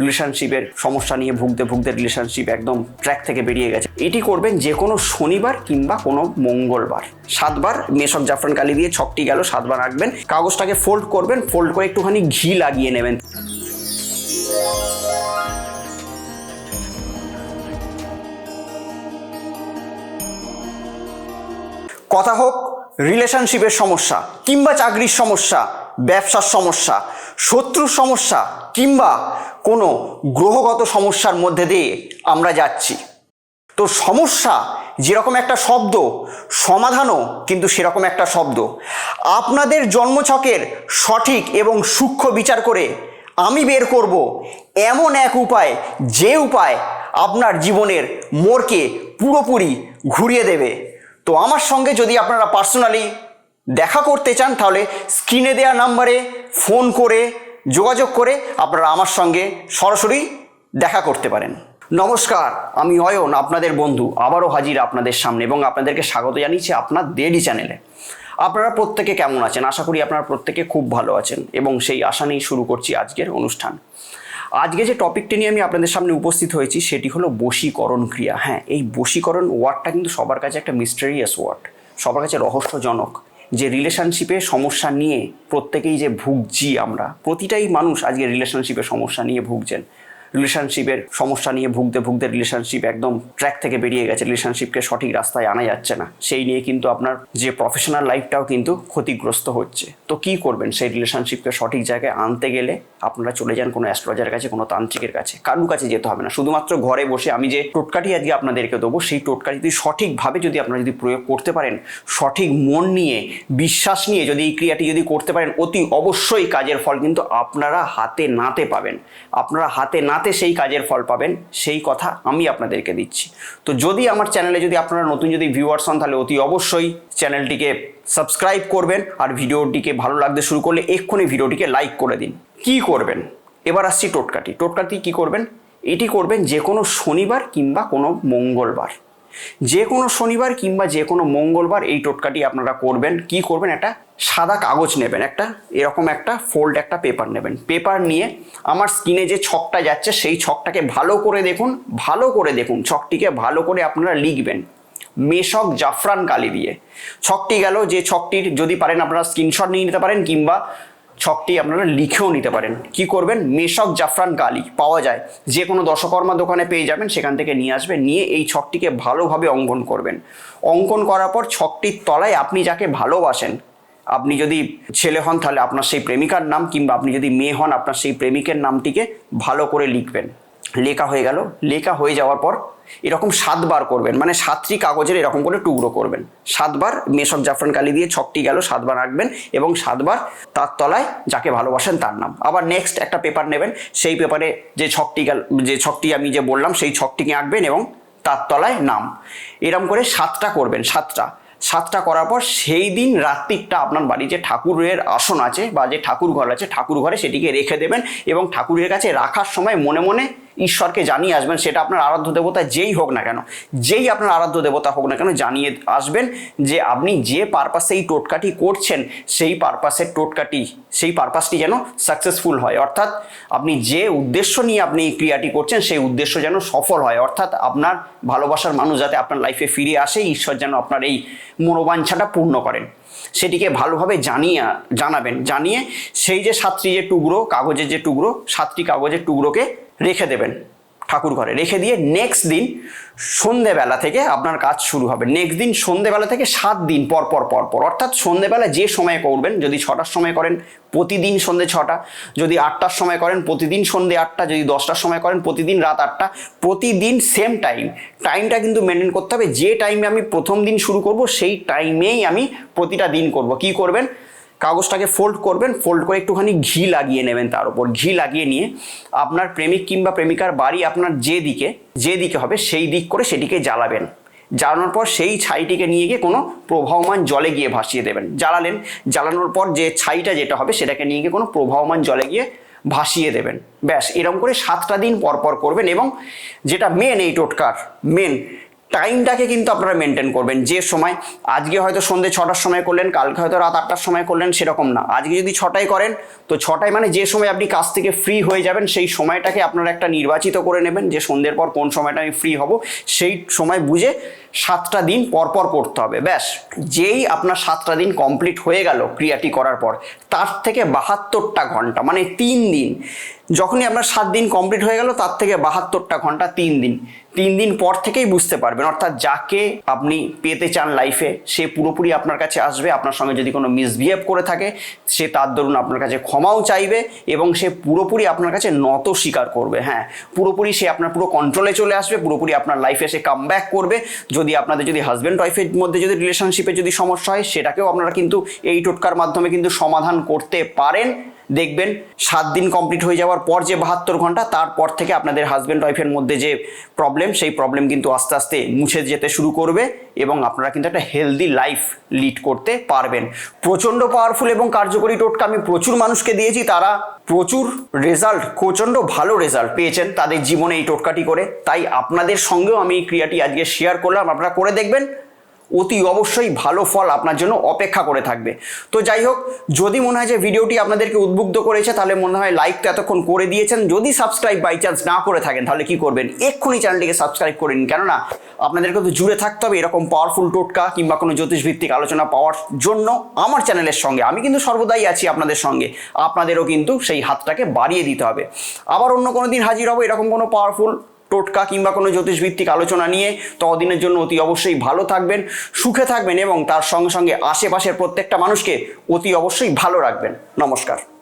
রিলেশনশিপের সমস্যা নিয়ে ভুগতে ভুগতে রিলেশনশিপ একদম ট্র্যাক থেকে বেরিয়ে গেছে। এটি করবেন যে কোনো শনিবার কিংবা কোনো মঙ্গলবার। 7বার মেশক জাফরান কালি দিয়ে ছকটি গেল, 7বার রাখবেন। কাগজটাকে ফোল্ড করবেন, ফোল্ড করে একটুখানি ঘি লাগিয়ে নেবেন। কথা হোক রিলেশনশিপের সমস্যা কিংবা চাকরির সমস্যা, ব্যবসার সমস্যা, শত্রুর সমস্যা কিংবা কোনো গ্রহগত সমস্যার মধ্যে দিয়ে আমরা যাচ্ছি। তো সমস্যা যেরকম একটা শব্দ, সমাধানও কিন্তু সেরকম একটা শব্দ। আপনাদের জন্মছকের সঠিক এবং সূক্ষ্ম বিচার করে আমি বের করব এমন এক উপায়, যে উপায় আপনার জীবনের মোড়কে পুরোপুরি ঘুরিয়ে দেবে। তো আমার সঙ্গে যদি আপনারা পার্সোনালি দেখা করতে চান, তাহলে স্ক্রিনে দেওয়া নাম্বারে ফোন করে যোগাযোগ করে আপনারা আমার সঙ্গে সরাসরি দেখা করতে পারেন। নমস্কার, আমি অয়ন, আপনাদের বন্ধু, আবারও হাজির আপনাদের সামনে এবং আপনাদেরকে স্বাগত জানিয়েছি আপনার ডেইলি চ্যানেলে। আপনারা প্রত্যেকে কেমন আছেন? আশা করি আপনারা প্রত্যেকে খুব ভালো আছেন এবং সেই আশা নিয়ে শুরু করছি আজকের অনুষ্ঠান। আজকে যে টপিকটি নিয়ে আমি আপনাদের সামনে উপস্থিত হয়েছি সেটি হলো বশীকরণ ক্রিয়া। হ্যাঁ, এই বশীকরণ ওয়ার্ডটা কিন্তু সবার কাছে একটা মিস্টেরিয়াস ওয়ার্ড, সবার কাছে রহস্যজনক। যে রিলেশনশিপে সমস্যা নিয়ে প্রত্যেকেই যে ভুগছি আমরা, প্রতিটাই মানুষ আজকে রিলেশনশিপের সমস্যা নিয়ে ভুগছেন। রিলেশনশিপের সমস্যা নিয়ে ভুগতে ভুগতে রিলেশনশিপ একদম ট্র্যাক থেকে বেরিয়ে গেছে, রিলেশনশিপকে সঠিক রাস্তায় আনা যাচ্ছে না। সেই নিয়ে কিন্তু আপনার যে প্রফেশনাল লাইফটাও কিন্তু ক্ষতিগ্রস্ত হচ্ছে। তো কী করবেন? সেই রিলেশনশিপকে সঠিক জায়গায় আনতে গেলে আপনারা চলে যান কোনো অ্যাস্ট্রোলজারের কাছে, কোনো তান্ত্রিকের কাছে। কারুর কাছে যেতে হবে না, শুধুমাত্র ঘরে বসে আমি যে টোটকাটি আজকে আপনাদেরকে দেবো, সেই টোটকাটি যদি সঠিকভাবে যদি আপনারা যদি প্রয়োগ করতে পারেন, সঠিক মন নিয়ে, বিশ্বাস নিয়ে যদি এই ক্রিয়াটি যদি করতে পারেন, অতি অবশ্যই কাজের ফল কিন্তু আপনারা হাতে নাতে পাবেন। আপনারা হাতে নাতে সেই কাজের ফল পাবেন, সেই কথা আমি আপনাদেরকে দিচ্ছি। তো যদি আমার চ্যানেলে যদি আপনারা নতুন যদি ভিউয়ার্স হন, তাহলে অতি অবশ্যই চ্যানেলটিকে সাবস্ক্রাইব করবেন, আর ভিডিওটিকে ভালো লাগতে শুরু করলে এক্ষুনি ভিডিওটিকে লাইক করে দিন। কি করবেন? এবার আসছি টোটকাটি কি করবেন? এটি করবেন যে কোনো শনিবার কিংবা কোনো মঙ্গলবার। যে কোনো শনিবার কিংবা যে কোনো মঙ্গলবার এই টোটকাটি আপনারা করবেন। কি করবেন? একটা সাদা কাগজ নেবেন, একটা এরকম একটা ফোল্ড একটা পেপার নেবেন। পেপার নিয়ে আমার স্ক্রিনে যে ছকটা যাচ্ছে সেই ছকটাকে ভালো করে দেখুন, ছকটিকে ভালো করে আপনারা লিখবেন মেশক জাফরান কালি দিয়ে। ছকটি গেল, যে ছকটির যদি পারেন আপনারা স্ক্রিনশট নিয়ে নিতে পারেন কিংবা ছকটি আপনারা লিখেও নিতে পারেন। কি করবেন? মেশক জাফরান কালি পাওয়া যায়, যে কোনো দশকর্মা দোকানে পেয়ে যাবেন, সেখান থেকে নিয়ে আসবেন। নিয়ে এই ছকটিকে ভালোভাবে অঙ্কন করবেন। অঙ্কন করার পর ছকটির তলায় আপনি যাকে ভালোবাসেন, আপনি যদি ছেলে হন তাহলে আপনার সেই প্রেমিকার নাম, কিংবা আপনি যদি মেয়ে হন আপনার সেই প্রেমিকের নামটিকে ভালো করে লিখবেন। লেখা হয়ে গেল। লেখা হয়ে যাওয়ার পর এরকম 7বার করবেন, মানে 7টি কাগজের এরকম করে টুকরো করবেন। 7বার মেশক জাফরান কালি দিয়ে ছকটি গেল, 7বার রাখবেন এবং 7বার তার তলায় যাকে ভালোবাসেন তার নাম। আবার নেক্সট একটা পেপার নেবেন, সেই পেপারে যে ছকটি আমি যে বললাম সেই ছকটিকে আঁকবেন এবং তার তলায় নাম। এরকম করে 7টা করবেন। 7টা করার পর সেই দিন রাত্রিটা আপনার বাড়ি যে ঠাকুরের আসন আছে বা যে ঠাকুর ঘর আছে, ঠাকুর ঘরে সেটিকে রেখে দেবেন এবং ঠাকুরের কাছে রাখার সময় মনে মনে ঈশ্বরকে জানিয়ে আসবেন। সেটা আপনার আরাধ্য দেবতা যেই হোক না কেন, যেই আপনার আরাধ্য দেবতা হোক না কেন, জানিয়ে আসবেন যে আপনি যে পারপাসে এই টোটকাটি করছেন সেই পারপাসটি যেন সাকসেসফুল হয়। অর্থাৎ আপনি যে উদ্দেশ্য নিয়ে আপনি এই ক্রিয়াটি করছেন সেই উদ্দেশ্য যেন সফল হয়। অর্থাৎ আপনার ভালোবাসার মানুষ যাতে আপনার লাইফে ফিরে আসে, ঈশ্বর যেন আপনার এই মনোবাঞ্ছাটা পূর্ণ করেন, সেটিকে ভালোভাবে জানাবেন। জানিয়ে সেই যে 7টি যে টুকরো কাগজের যে টুকরো, 7টি কাগজের টুকরোকে রেখে দেবেন ঠাকুর ঘরে। রেখে দিয়ে নেক্সট দিন সন্ধেবেলা থেকে আপনার কাজ শুরু হবে। নেক্সট দিন সন্ধেবেলা থেকে 7 দিন পর অর্থাৎ সন্ধেবেলা যে সময় করবেন, যদি 6টার সময় করেন প্রতিদিন সন্ধে 6টা, যদি 8টার সময় করেন প্রতিদিন সন্ধে 8টা, যদি 10টার সময় করেন প্রতিদিন রাত 8টা, প্রতিদিন সেম টাইমটা কিন্তু মেনটেন করতে হবে। যে টাইমে আমি প্রথম দিন শুরু করব সেই টাইমেই আমি প্রতিটা দিন করব। কি করবেন? কাগজটাকে ফোল্ড করবেন, ফোল্ড করে একটুখানি ঘি লাগিয়ে নেবেন। তার উপর ঘি লাগিয়ে নিয়ে আপনার প্রেমিক কিংবা প্রেমিকার বাড়ি আপনার যে দিকে হবে সেই দিক করে সেটিকে জ্বালাবেন। জ্বালানোর পর সেই ছাইটিকে নিয়ে গিয়ে কোনো প্রবাহমান জলে গিয়ে ভাসিয়ে দেবেন। জ্বালানোর পর যে ছাইটা যেটা হবে সেটাকে নিয়ে গিয়ে কোনো প্রবাহমান জলে গিয়ে ভাসিয়ে দেবেন। ব্যাস, এরকম করে 7টা দিন পর করবেন। এবং যেটা মেন, এই টোটকার মেন টাইমটাকে কিন্তু আপনারা মেনটেন করবেন। যে সময় আজকে হয়তো সন্ধ্যে 6টার সময় করলেন, কালকে হয়তো রাত 8টার সময় করলেন, সেরকম না। আজকে যদি 6টায় করেন তো 6টায় মানে যে সময় আপনি কাজ থেকে ফ্রি হয়ে যাবেন সেই সময়টাকে আপনারা একটা নির্বাচিত করে নেবেন যে সন্ধ্যের পর কোন সময়টা আমি ফ্রি হব, সেই সময় বুঝে 7টা দিন পরপর করতে হবে। ব্যাস, যেই আপনার 7টা দিন কমপ্লিট হয়ে গেল ক্রিয়াটি করার পর, তার থেকে 72টা ঘন্টা মানে 3 দিন, যখনই আপনার 7 দিন কমপ্লিট হয়ে গেল তার থেকে 72টা ঘন্টা 3 দিন পর থেকেই বুঝতে পারবেন। অর্থাৎ যাকে আপনি পেতে চান লাইফে সে পুরোপুরি আপনার কাছে আসবে। আপনার সঙ্গে যদি কোনো মিসবিহেভ করে থাকে সে তার দরুন আপনার কাছে ক্ষমাও চাইবে এবং সে পুরোপুরি আপনার কাছে নত স্বীকার করবে। হ্যাঁ, পুরোপুরি সে আপনার পুরো কন্ট্রোলে চলে আসবে, পুরোপুরি আপনার লাইফে সে কাম ব্যাক করবে। যদি আপনাদের যদি হাজব্যান্ড ওয়াইফের মধ্যে যদি রিলেশনশিপে যদি সমস্যা হয় সেটাকেও আপনারা কিন্তু এই টোটকার মাধ্যমে কিন্তু সমাধান করতে পারেন। দেখবেন 7 দিন কমপ্লিট হয়ে যাওয়ার পর যে 72 ঘন্টা, তারপর থেকে আপনাদের হাজব্যান্ড ওয়াইফের মধ্যে যে প্রবলেম সেই প্রবলেম কিন্তু আস্তে আস্তে মুছে যেতে শুরু করবে এবং আপনারা কিন্তু একটা হেলদি লাইফ লিড করতে পারবেন। প্রচণ্ড পাওয়ারফুল এবং কার্যকরী টোটকা আমি প্রচুর মানুষকে দিয়েছি, তারা প্রচুর প্রচণ্ড ভালো রেজাল্ট পেয়েছেন তাদের জীবনে এই টোটকাটি করে। তাই আপনাদের সঙ্গেও আমি এই ক্রিয়াটি আজকে শেয়ার করলাম, আপনারা করে দেখবেন, অতি অবশ্যই ভালো ফল আপনার জন্য অপেক্ষা করে থাকবে। তো যাই হোক, যদি মনে হয় যে ভিডিওটি আপনাদেরকে উদ্বুদ্ধ করেছে তাহলে মনে হয় লাইক তো এতক্ষণ করে দিয়েছেন। যদি সাবস্ক্রাইব বাই চান্স না করে থাকেন তাহলে কি করবেন, এক্ষুনি চ্যানেলটিকে সাবস্ক্রাইব করে নিন। কেননা আপনাদেরকে তো জুড়ে থাকতে হবে এরকম পাওয়ারফুল টোটকা কিংবা কোনো জ্যোতিষভিত্তিক আলোচনা পাওয়ার জন্য আমার চ্যানেলের সঙ্গে। আমি কিন্তু সর্বদাই আছি আপনাদের সঙ্গে, আপনাদেরও কিন্তু সেই হাতটাকে বাড়িয়ে দিতে হবে। আবার অন্য কোনো দিন হাজির হবো এরকম কোনো পাওয়ারফুল টোটকা কিংবা কোনো জ্যোতিষভিত্তিক আলোচনা নিয়ে। ততদিনের জন্য অতি অবশ্যই ভালো থাকবেন, সুখে থাকবেন এবং তার সঙ্গে সঙ্গে আশেপাশের প্রত্যেকটা মানুষকে অতি অবশ্যই ভালো রাখবেন। নমস্কার।